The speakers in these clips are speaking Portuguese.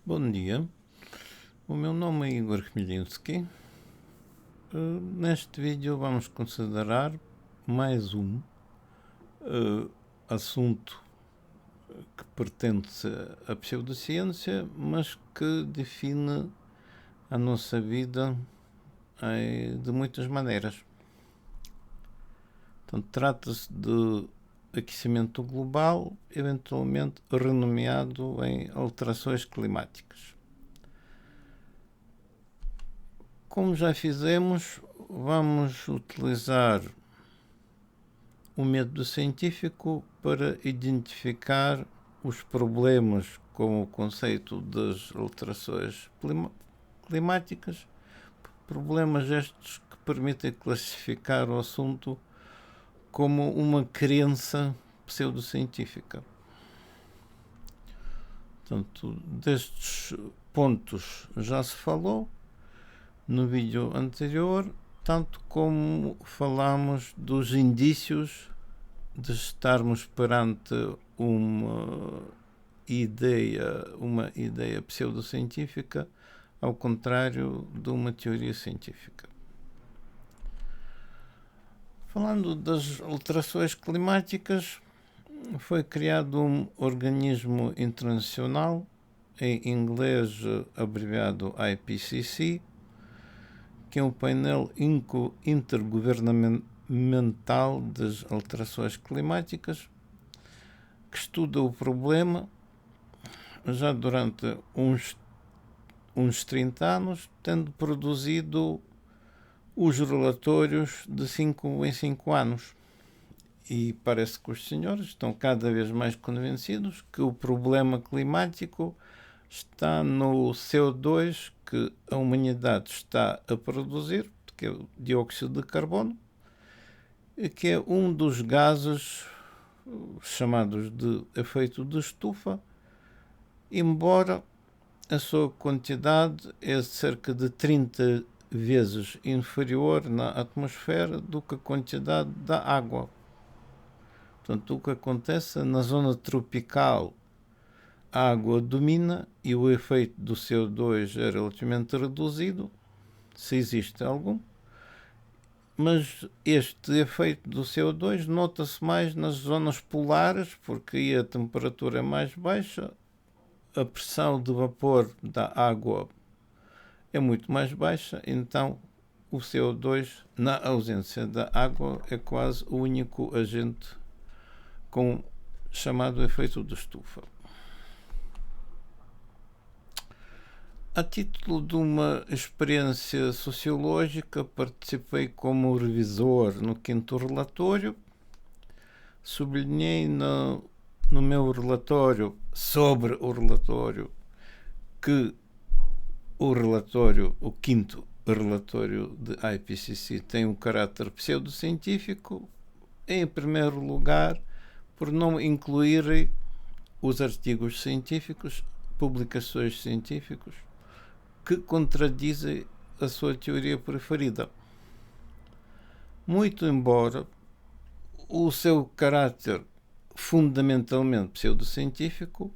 Bom dia, o meu nome é Igor Chmielewski. Neste vídeo vamos considerar mais um assunto que pertence à pseudociência, mas que define a nossa vida de muitas maneiras. Portanto, trata-se de aquecimento global, eventualmente renomeado em alterações climáticas. Como já fizemos, vamos utilizar o método científico para identificar os problemas com o conceito das alterações climáticas, problemas estes que permitem classificar o assunto como uma crença pseudocientífica. Portanto, destes pontos já se falou no vídeo anterior, tanto como falamos dos indícios de estarmos perante uma ideia pseudocientífica, ao contrário de uma teoria científica. Falando das alterações climáticas, foi criado um organismo internacional, em inglês abreviado IPCC, que é um painel intergovernamental das alterações climáticas, que estuda o problema já durante uns 30 anos, tendo produzido os relatórios de 5 em 5 anos. E parece que os senhores estão cada vez mais convencidos que o problema climático está no CO2 que a humanidade está a produzir, que é o dióxido de carbono, que é um dos gases chamados de efeito de estufa, embora a sua quantidade é cerca de 30 vezes inferior na atmosfera do que a quantidade da água. Portanto, o que acontece na zona tropical, a água domina e o efeito do CO2 é relativamente reduzido, se existe algum, mas este efeito do CO2 nota-se mais nas zonas polares, porque aí a temperatura é mais baixa, a pressão de vapor da água é muito mais baixa, então o CO2, na ausência da água, é quase o único agente com chamado efeito de estufa. A título de uma experiência sociológica, participei como revisor no 5º relatório. Sublinhei no meu relatório sobre o relatório que o 5º relatório de IPCC tem um caráter pseudocientífico, em primeiro lugar, por não incluir os artigos científicos, publicações científicas, que contradizem a sua teoria preferida. Muito embora o seu caráter fundamentalmente pseudocientífico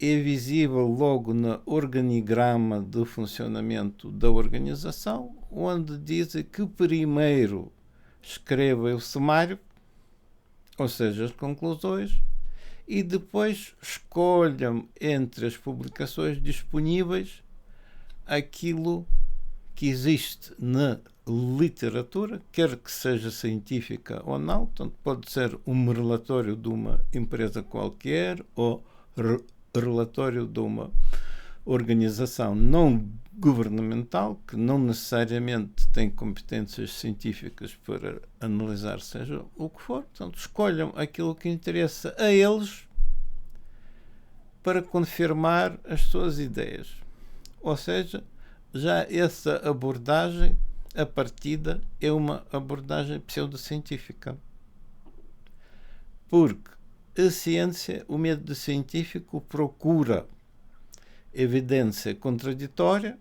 é visível logo no organigrama de funcionamento da organização, onde dizem que primeiro escrevem o sumário, ou seja, as conclusões, e depois escolham entre as publicações disponíveis aquilo que existe na literatura, quer que seja científica ou não. Portanto, pode ser um relatório de uma empresa qualquer ou relatório de uma organização não governamental, que não necessariamente tem competências científicas para analisar seja o que for. Portanto, escolham aquilo que interessa a eles para confirmar as suas ideias. Ou seja, já essa abordagem, a partida, é uma abordagem pseudocientífica. Porque a ciência, o método científico, procura evidência contraditória,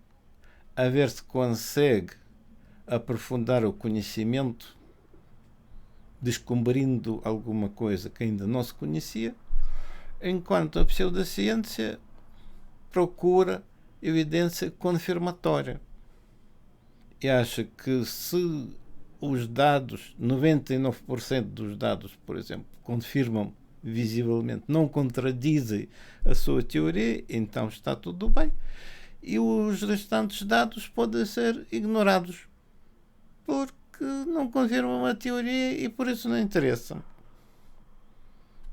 a ver se consegue aprofundar o conhecimento, descobrindo alguma coisa que ainda não se conhecia, enquanto a pseudociência procura evidência confirmatória e acha que se os dados, 99% dos dados, por exemplo, confirmam visivelmente, não contradizem a sua teoria, então está tudo bem. E os restantes dados podem ser ignorados porque não confirmam a teoria e por isso não interessam.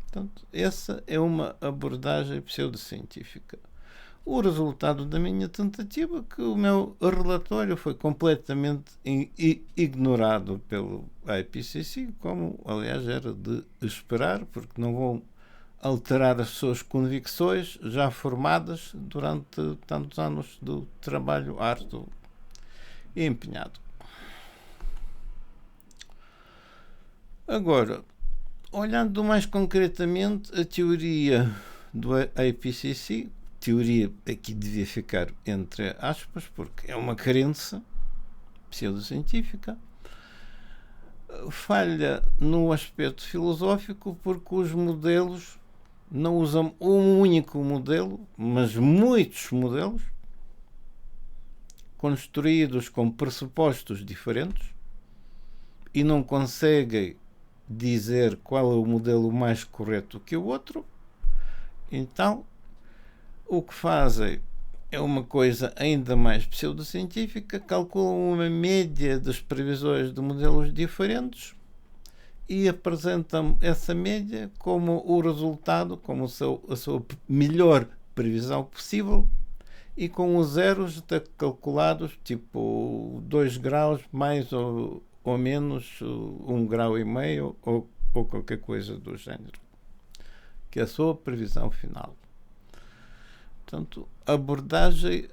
Portanto, essa é uma abordagem pseudocientífica. O resultado da minha tentativa é que o meu relatório foi completamente ignorado pelo IPCC, como aliás era de esperar, porque não vão alterar as suas convicções já formadas durante tantos anos de trabalho árduo e empenhado. Agora, olhando mais concretamente a teoria do IPCC, teoria aqui devia ficar entre aspas, porque é uma crença pseudocientífica, falha no aspecto filosófico porque os modelos não usam um único modelo, mas muitos modelos construídos com pressupostos diferentes e não conseguem dizer qual é o modelo mais correto que o outro. Então, o que fazem é uma coisa ainda mais pseudocientífica, calculam uma média das previsões de modelos diferentes e apresentam essa média como o resultado, como a sua melhor previsão possível, e com os zeros calculados, tipo 2 graus mais ou menos 1,5 grau ou qualquer coisa do género, que é a sua previsão final. Portanto, abordagem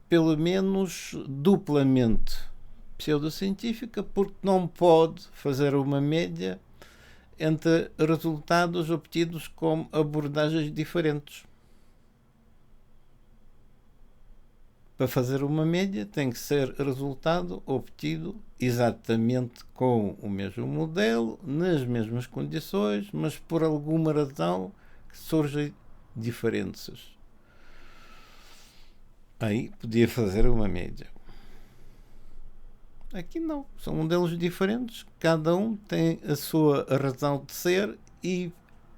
pelo menos duplamente pseudocientífica, porque não pode fazer uma média entre resultados obtidos com abordagens diferentes. Para fazer uma média tem que ser resultado obtido exatamente com o mesmo modelo, nas mesmas condições, mas por alguma razão que surgem diferenças. Aí podia fazer uma média. Aqui não, são modelos diferentes, cada um tem a sua razão de ser e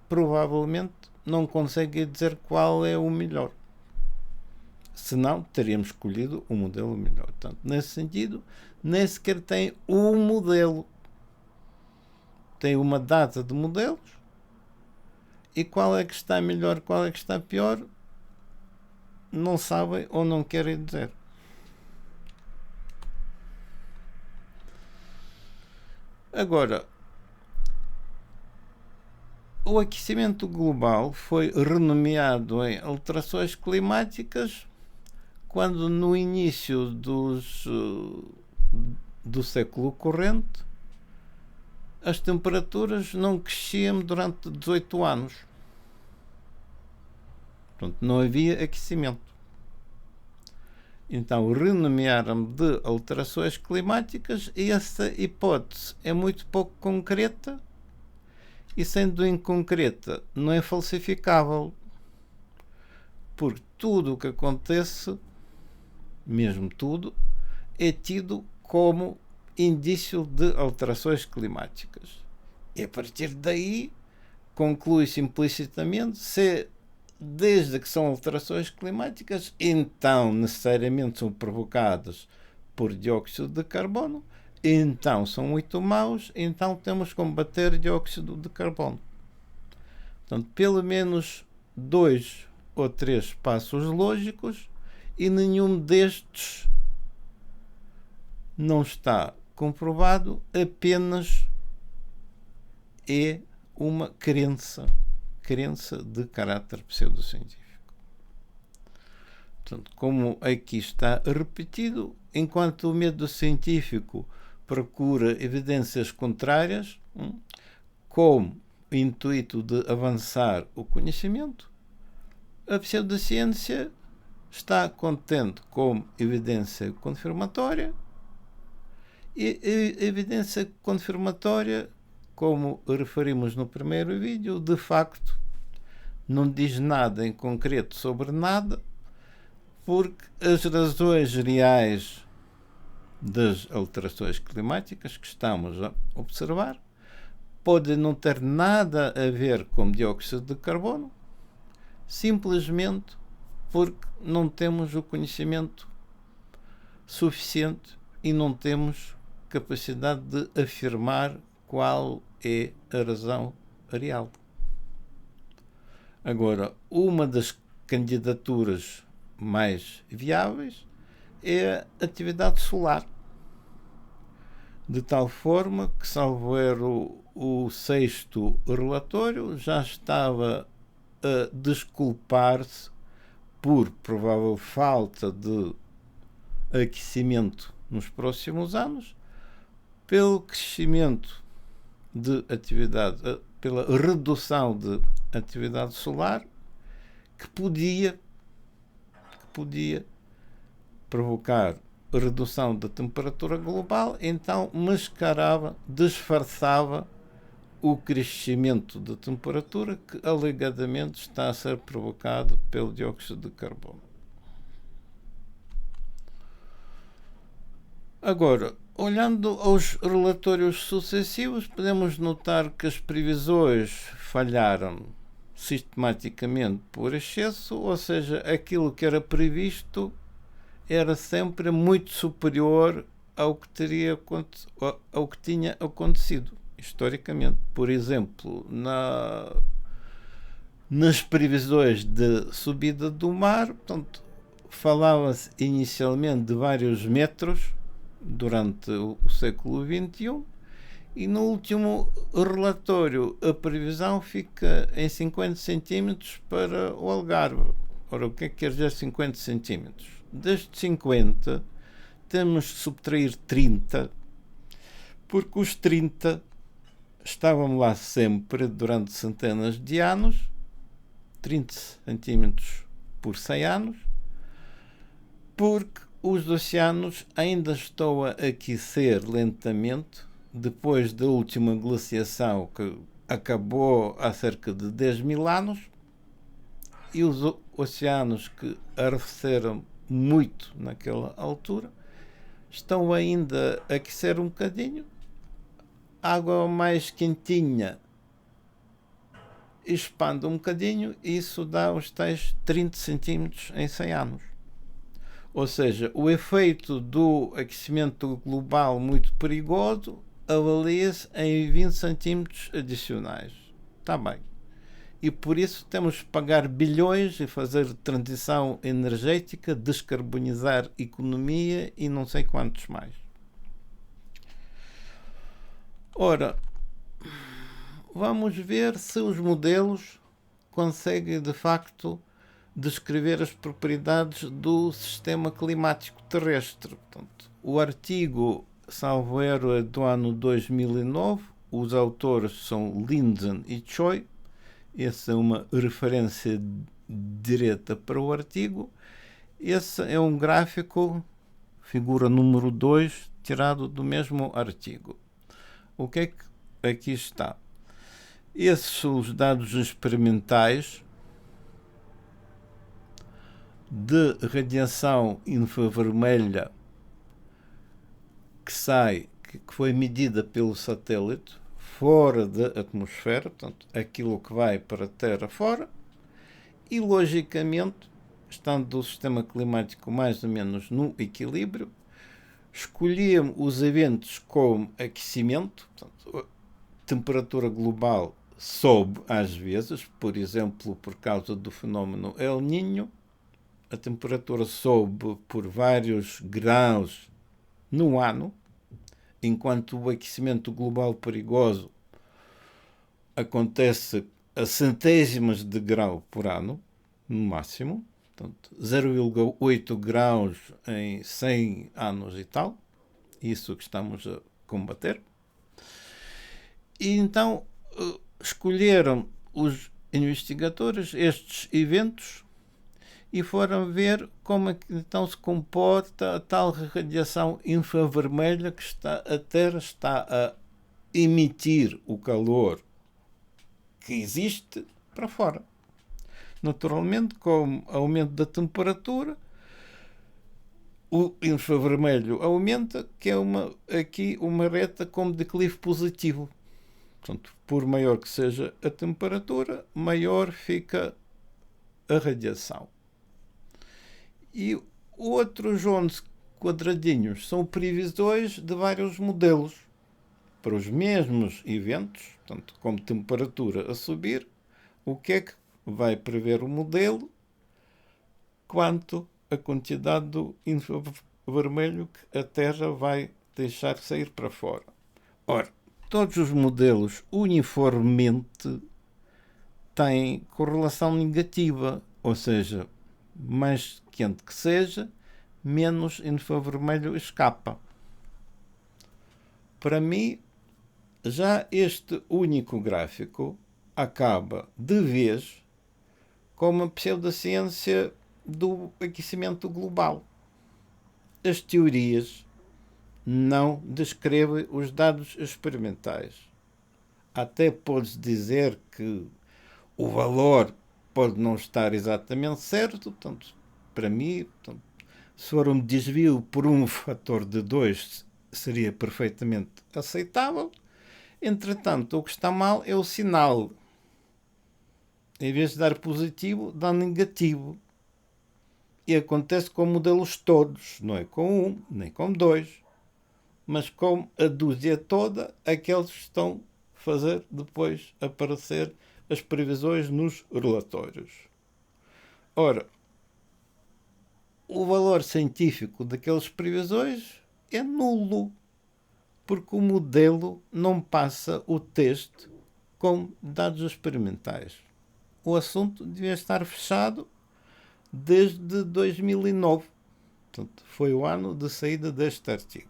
provavelmente não consegue dizer qual é o melhor. Senão teríamos escolhido o modelo melhor. Portanto, nesse sentido, nem sequer tem um modelo. Tem uma data de modelos e qual é que está melhor, qual é que está pior, não sabem ou não querem dizer. Agora, o aquecimento global foi renomeado em alterações climáticas quando no início do século corrente as temperaturas não cresciam durante 18 anos. Portanto, não havia aquecimento. Então, renomearam de alterações climáticas e essa hipótese é muito pouco concreta e, sendo inconcreta, não é falsificável. Porque tudo o que acontece, mesmo tudo, é tido como indício de alterações climáticas. E a partir daí conclui-se implicitamente se desde que são alterações climáticas, então necessariamente são provocadas por dióxido de carbono, então são muito maus, então temos que combater dióxido de carbono. Portanto, pelo menos 2 ou 3 passos lógicos e nenhum destes não está comprovado, apenas é uma crença de caráter pseudocientífico. Portanto, como aqui está repetido, enquanto o método científico procura evidências contrárias, com o intuito de avançar o conhecimento, a pseudociência está contente com evidência confirmatória e a evidência confirmatória, como referimos no primeiro vídeo, de facto não diz nada em concreto sobre nada, porque as razões reais das alterações climáticas que estamos a observar podem não ter nada a ver com dióxido de carbono, simplesmente porque não temos o conhecimento suficiente e não temos capacidade de afirmar qual é a razão real. Agora, uma das candidaturas mais viáveis é a atividade solar, de tal forma que, salvo erro, o sexto relatório já estava a desculpar-se por provável falta de aquecimento nos próximos anos, pelo crescimento de atividade, pela redução de atividade solar que podia provocar redução da temperatura global, então mascarava, disfarçava o crescimento da temperatura que alegadamente está a ser provocado pelo dióxido de carbono. Agora, olhando aos relatórios sucessivos, podemos notar que as previsões falharam sistematicamente por excesso, ou seja, aquilo que era previsto era sempre muito superior ao que tinha acontecido historicamente. Por exemplo, nas previsões de subida do mar, portanto, falava-se inicialmente de vários metros durante o século XXI, e no último relatório a previsão fica em 50 centímetros para o Algarve. Ora, o que é que quer dizer 50 centímetros? Destes 50 temos de subtrair 30, porque os 30 estavam lá sempre durante centenas de anos, 30 centímetros por 100 anos, porque os oceanos ainda estão a aquecer lentamente depois da última glaciação, que acabou há cerca de 10 mil anos, e os oceanos que arrefeceram muito naquela altura estão ainda a aquecer um bocadinho. A água mais quentinha expande um bocadinho e isso dá os tais 30 centímetros em 100 anos. Ou seja, o efeito do aquecimento global muito perigoso avalia-se em 20 centímetros adicionais. Está bem. E por isso temos que pagar bilhões e fazer transição energética, descarbonizar economia e não sei quantos mais. Ora, vamos ver se os modelos conseguem de facto descrever as propriedades do sistema climático terrestre. Portanto, o artigo, salvo erro, é do ano 2009. Os autores são Lindzen e Choi. Essa é uma referência direta para o artigo. Esse é um gráfico, figura número 2, tirado do mesmo artigo. O que é que aqui está? Esses são os dados experimentais de radiação infravermelha que foi medida pelo satélite fora da atmosfera, portanto, aquilo que vai para a Terra fora, e logicamente, estando o sistema climático mais ou menos no equilíbrio, escolhíamos os eventos como aquecimento, portanto, a temperatura global sobe às vezes, por exemplo, por causa do fenómeno El Niño, a temperatura sobe por vários graus no ano, enquanto o aquecimento global perigoso acontece a centésimas de grau por ano, no máximo, portanto, 0,8 graus em 100 anos e tal, isso que estamos a combater. E então escolheram os investigadores estes eventos e foram ver como é que então se comporta a tal radiação infravermelha que a Terra está a emitir o calor que existe para fora. Naturalmente, com o aumento da temperatura, o infravermelho aumenta, que é aqui uma reta com declive positivo. Portanto, por maior que seja a temperatura, maior fica a radiação. E outros 11 quadradinhos são previsões de vários modelos para os mesmos eventos, portanto, com temperatura a subir, o que é que vai prever o modelo quanto a quantidade do infravermelho que a Terra vai deixar sair para fora. Ora, todos os modelos uniformemente têm correlação negativa, ou seja, mais quente que seja, menos infravermelho escapa. Para mim, já este único gráfico acaba de vez com uma pseudociência do aquecimento global. As teorias não descrevem os dados experimentais. Até pode dizer que o valor pode não estar exatamente certo, portanto, para mim, se for um desvio por um fator de 2, seria perfeitamente aceitável. Entretanto, o que está mal é o sinal. Em vez de dar positivo, dá negativo. E acontece com modelos todos, não é com um, nem com dois, mas com a dúzia toda, aqueles que estão a fazer depois aparecer as previsões nos relatórios. Ora, o valor científico daquelas previsões é nulo, porque o modelo não passa o teste com dados experimentais. O assunto devia estar fechado desde 2009. Portanto, foi o ano de saída deste artigo.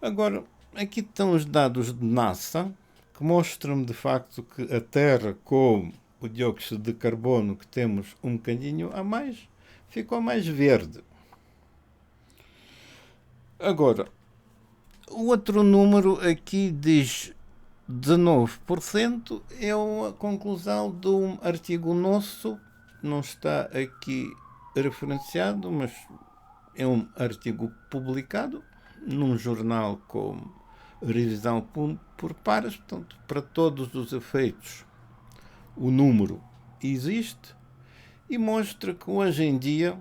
Agora, aqui estão os dados de NASA, que mostram de facto que a Terra, com o dióxido de carbono que temos um bocadinho a mais, ficou mais verde. Agora, o outro número aqui diz 19%, é uma conclusão de um artigo nosso, não está aqui referenciado, mas é um artigo publicado num jornal com revisão por pares, portanto, para todos os efeitos, o número existe e mostra que hoje em dia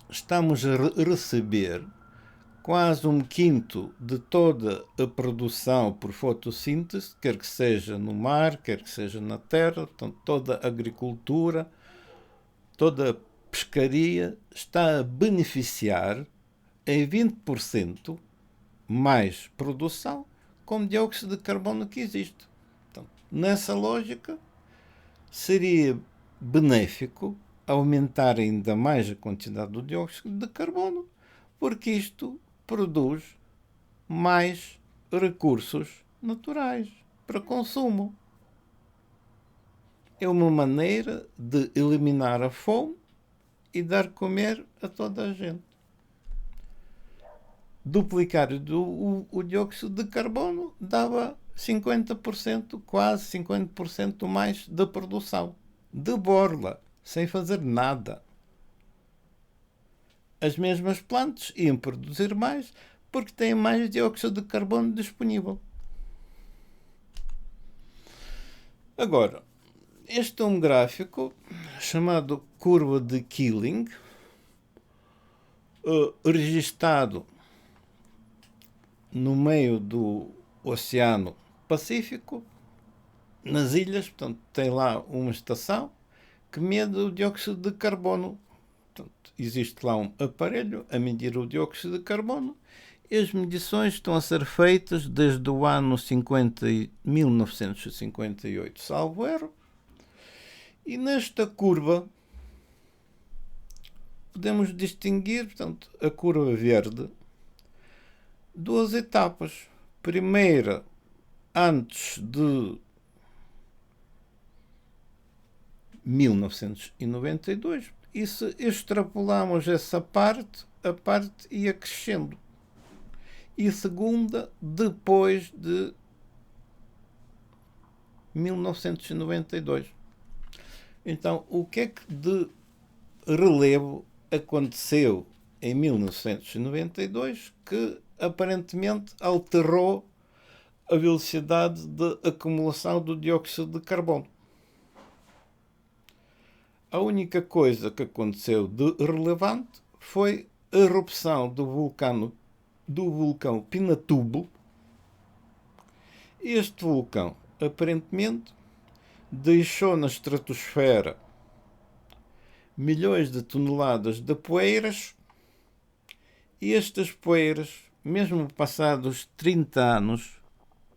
estamos a receber quase um quinto de toda a produção por fotossíntese, quer que seja no mar, quer que seja na terra, portanto, toda a agricultura, toda a pescaria está a beneficiar em 20% mais produção com dióxido de carbono que existe. Então, nessa lógica, seria benéfico aumentar ainda mais a quantidade do dióxido de carbono, porque isto produz mais recursos naturais para consumo. É uma maneira de eliminar a fome e dar comer a toda a gente. Duplicar o dióxido de carbono dava 50%, quase 50% mais da produção. De borla, sem fazer nada. As mesmas plantas iam produzir mais porque têm mais dióxido de carbono disponível. Agora, este é um gráfico chamado curva de Keeling, registado no meio do Oceano Pacífico, nas ilhas, portanto, tem lá uma estação que mede o dióxido de carbono. Portanto, existe lá um aparelho a medir o dióxido de carbono e as medições estão a ser feitas desde o ano 1958, salvo erro. E nesta curva podemos distinguir, portanto, a curva verde, duas etapas. Primeira, antes de 1992, e se extrapolamos essa parte, a parte ia crescendo. E segunda, depois de 1992. Então, o que é que de relevo aconteceu em 1992 que aparentemente alterou a velocidade de acumulação do dióxido de carbono? A única coisa que aconteceu de relevante foi a erupção do vulcão Pinatubo. Este vulcão, aparentemente, deixou na estratosfera milhões de toneladas de poeiras, e estas poeiras, mesmo passados 30 anos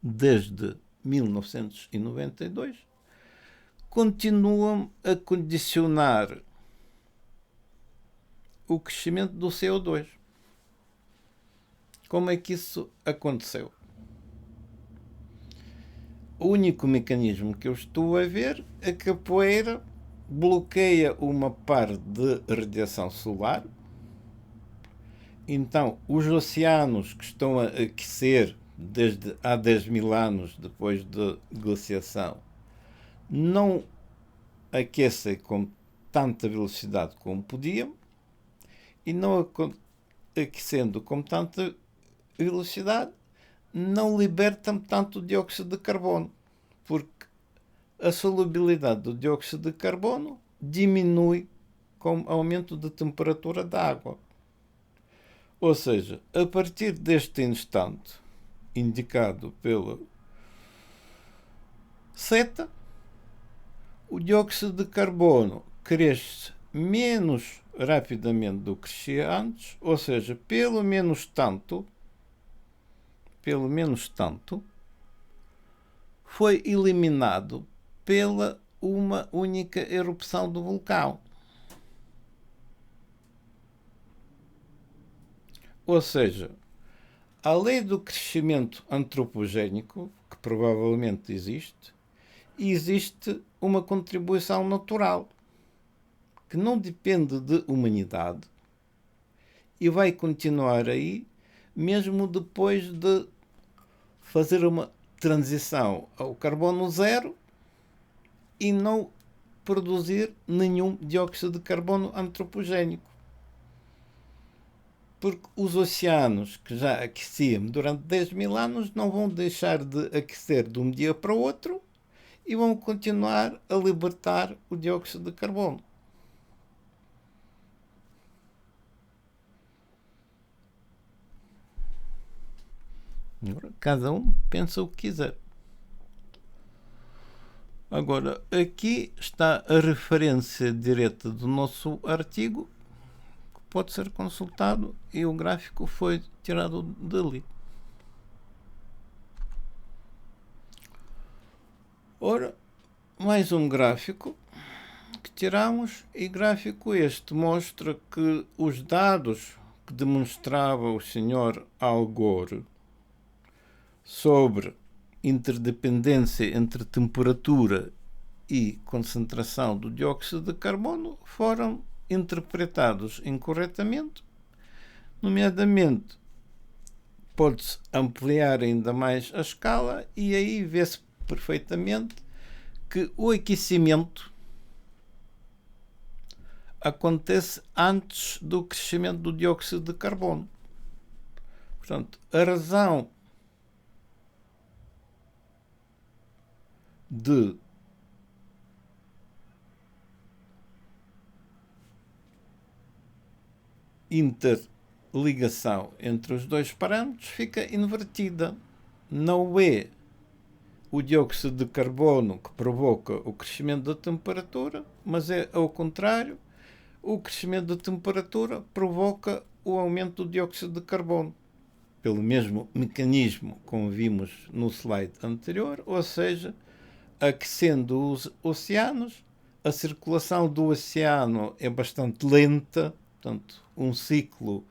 desde 1992, continuam a condicionar o crescimento do CO2. Como é que isso aconteceu? O único mecanismo que eu estou a ver é que a poeira bloqueia uma parte de radiação solar. Então, os oceanos que estão a aquecer desde há 10 mil anos depois da glaciação não aquecem com tanta velocidade como podiam, e não aquecendo com tanta velocidade não libertam tanto dióxido de carbono, porque a solubilidade do dióxido de carbono diminui com o aumento da temperatura da água. Ou seja, a partir deste instante indicado pela seta, o dióxido de carbono cresce menos rapidamente do que crescia antes, ou seja, pelo menos tanto, foi eliminado pela uma única erupção do vulcão. Ou seja, a lei do crescimento antropogénico, que provavelmente existe uma contribuição natural, que não depende de humanidade e vai continuar aí, mesmo depois de fazer uma transição ao carbono zero e não produzir nenhum dióxido de carbono antropogénico. Porque os oceanos que já aqueciam durante 10 mil anos não vão deixar de aquecer de um dia para o outro e vão continuar a libertar o dióxido de carbono. Cada um pensa o que quiser. Agora, aqui está a referência direta do nosso artigo, que pode ser consultado, e o gráfico foi tirado dali. Ora, mais um gráfico que tiramos, e gráfico este mostra que os dados que demonstrava o Sr. Al Gore sobre interdependência entre temperatura e concentração do dióxido de carbono foram interpretados incorretamente, nomeadamente pode-se ampliar ainda mais a escala e aí vê-se perfeitamente que o aquecimento acontece antes do crescimento do dióxido de carbono. Portanto, a razão de interligação entre os dois parâmetros fica invertida. Não é o dióxido de carbono que provoca o crescimento da temperatura, mas é ao contrário. O crescimento da temperatura provoca o aumento do dióxido de carbono, pelo mesmo mecanismo como vimos no slide anterior, ou seja, aquecendo os oceanos, a circulação do oceano é bastante lenta, portanto, um ciclo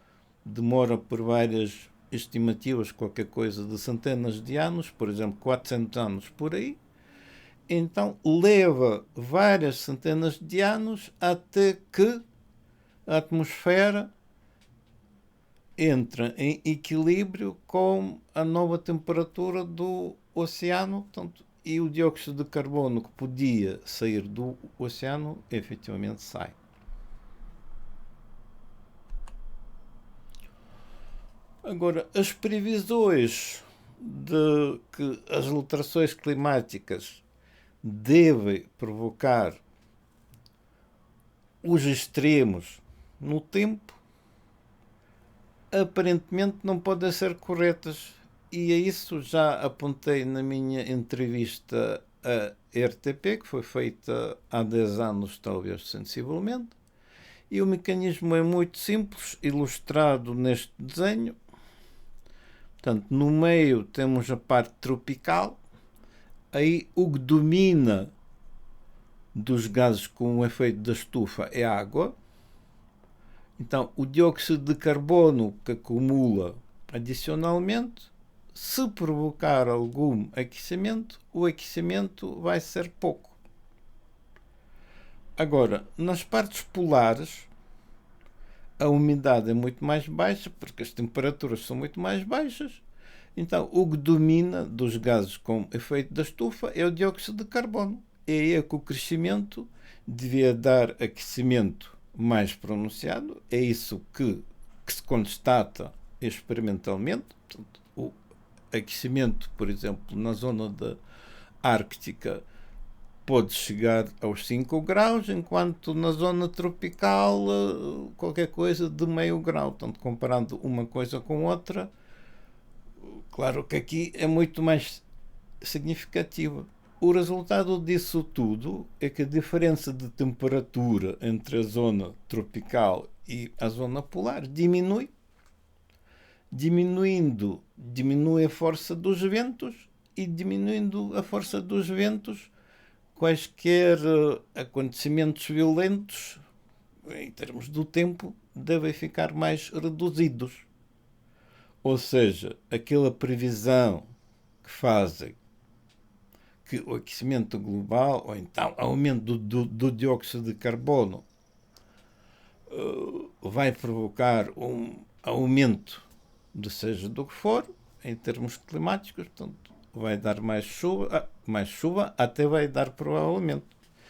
demora por várias estimativas, qualquer coisa de centenas de anos, por exemplo, 400 anos por aí. Então, leva várias centenas de anos até que a atmosfera entra em equilíbrio com a nova temperatura do oceano, portanto, e o dióxido de carbono que podia sair do oceano efetivamente sai. Agora, as previsões de que as alterações climáticas devem provocar os extremos no tempo aparentemente não podem ser corretas, e a isso já apontei na minha entrevista à RTP, que foi feita há 10 anos, talvez sensivelmente, e o mecanismo é muito simples, ilustrado neste desenho. Portanto, no meio temos a parte tropical, aí o que domina dos gases com o efeito da estufa é a água. Então, o dióxido de carbono que acumula adicionalmente, se provocar algum aquecimento, o aquecimento vai ser pouco. Agora, nas partes polares, a umidade é muito mais baixa, porque as temperaturas são muito mais baixas. Então, o que domina dos gases com efeito da estufa é o dióxido de carbono. É aí que o crescimento devia dar aquecimento mais pronunciado. É isso que se constata experimentalmente. Portanto, o aquecimento, por exemplo, na zona da Ártica pode chegar aos 5 graus, enquanto na zona tropical qualquer coisa de meio grau. Portanto, comparando uma coisa com outra, claro que aqui é muito mais significativa. O resultado disso tudo é que a diferença de temperatura entre a zona tropical e a zona polar diminui. Diminui a força dos ventos, e diminuindo a força dos ventos, quaisquer acontecimentos violentos, em termos do tempo, devem ficar mais reduzidos. Ou seja, aquela previsão que fazem que o aquecimento global, ou então aumento do dióxido de carbono, vai provocar um aumento de seja do que for, em termos climáticos, portanto, vai dar mais chuva, até vai dar provavelmente,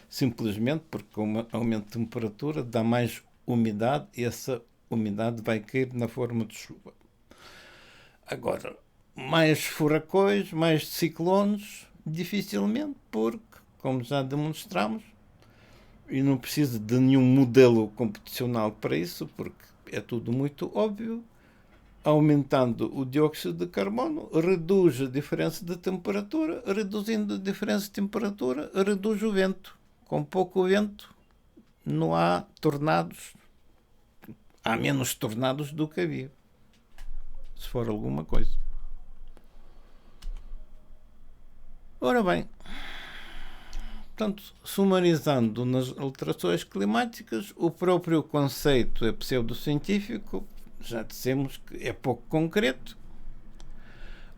simplesmente porque com o aumento de temperatura dá mais umidade, e essa umidade vai cair na forma de chuva. Agora, mais furacões, mais ciclones, dificilmente, porque, como já demonstramos, e não preciso de nenhum modelo computacional para isso, porque é tudo muito óbvio, aumentando o dióxido de carbono, reduz a diferença de temperatura, reduzindo a diferença de temperatura, reduz o vento. Com pouco vento, não há tornados, há menos tornados do que havia, se for alguma coisa. Ora bem, portanto, sumarizando nas alterações climáticas, o próprio conceito é pseudocientífico, já dissemos que é pouco concreto.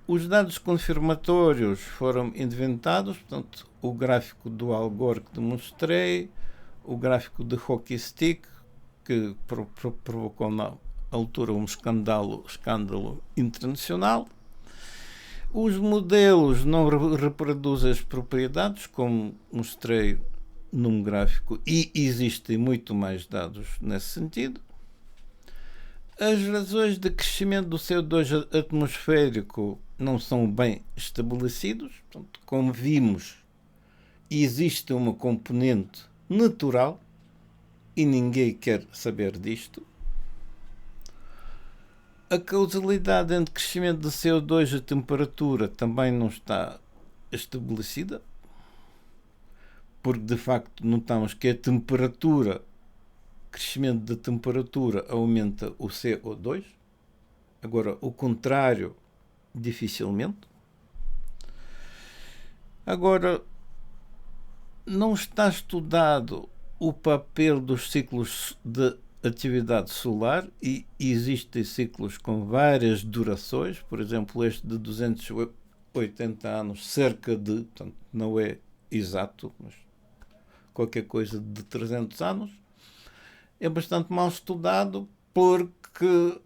Os dados confirmatórios foram inventados, portanto, o gráfico do Al Gore que demonstrei, o gráfico de hockey stick, que provocou na altura um escândalo internacional. Os modelos não reproduzem as propriedades, como mostrei num gráfico, e existem muito mais dados nesse sentido. As razões de crescimento do CO2 atmosférico não são bem estabelecidos. Portanto, como vimos, existe uma componente natural e ninguém quer saber disto. A causalidade entre crescimento de CO2 e temperatura também não está estabelecida, porque de facto notamos que a temperatura, crescimento da temperatura, aumenta o CO2. Agora, o contrário, dificilmente. Agora, não está estudado o papel dos ciclos de atividade solar, e existem ciclos com várias durações, por exemplo, este de 280 anos, cerca de, portanto, não é exato, mas qualquer coisa de 300 anos, é bastante mal estudado, porque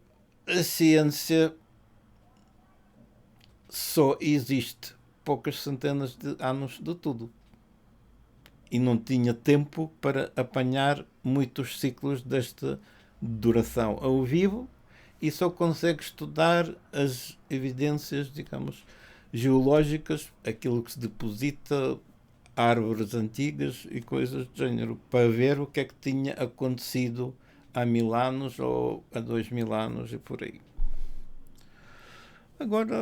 a ciência só existe poucas centenas de anos de tudo. E não tinha tempo para apanhar muitos ciclos desta duração ao vivo e só consegue estudar as evidências, digamos, geológicas, aquilo que se deposita, árvores antigas e coisas do género, para ver o que é que tinha acontecido há 1000 anos ou há 2000 anos e por aí. Agora,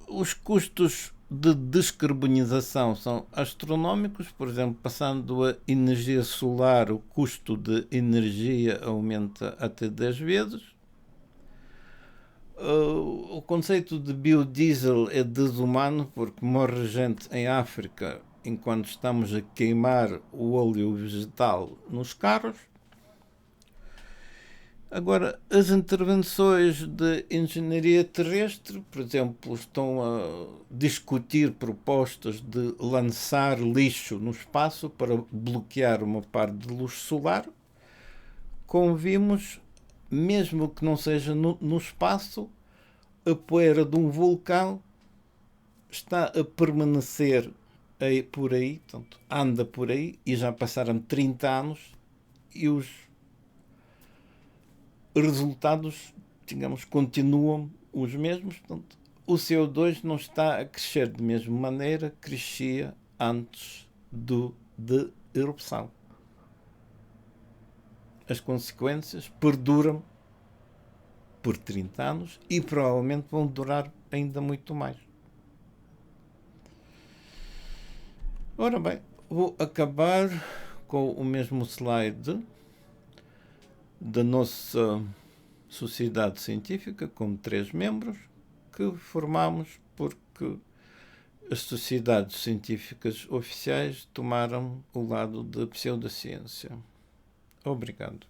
os custos de descarbonização são astronómicos, por exemplo, passando a energia solar, o custo de energia aumenta até 10 vezes. O conceito de biodiesel é desumano porque morre gente em África enquanto estamos a queimar o óleo vegetal nos carros. Agora, as intervenções de engenharia terrestre, por exemplo, estão a discutir propostas de lançar lixo no espaço para bloquear uma parte de luz solar. Como vimos, mesmo que não seja no espaço, a poeira de um vulcão está a permanecer por aí, portanto, anda por aí, e já passaram 30 anos e os resultados, digamos, continuam os mesmos. Portanto, o CO2 não está a crescer da mesma maneira que crescia antes da erupção. As consequências perduram por 30 anos e provavelmente vão durar ainda muito mais. Ora bem, vou acabar com o mesmo slide da nossa sociedade científica, com 3 membros, que formamos porque as sociedades científicas oficiais tomaram o lado da pseudociência. Obrigado.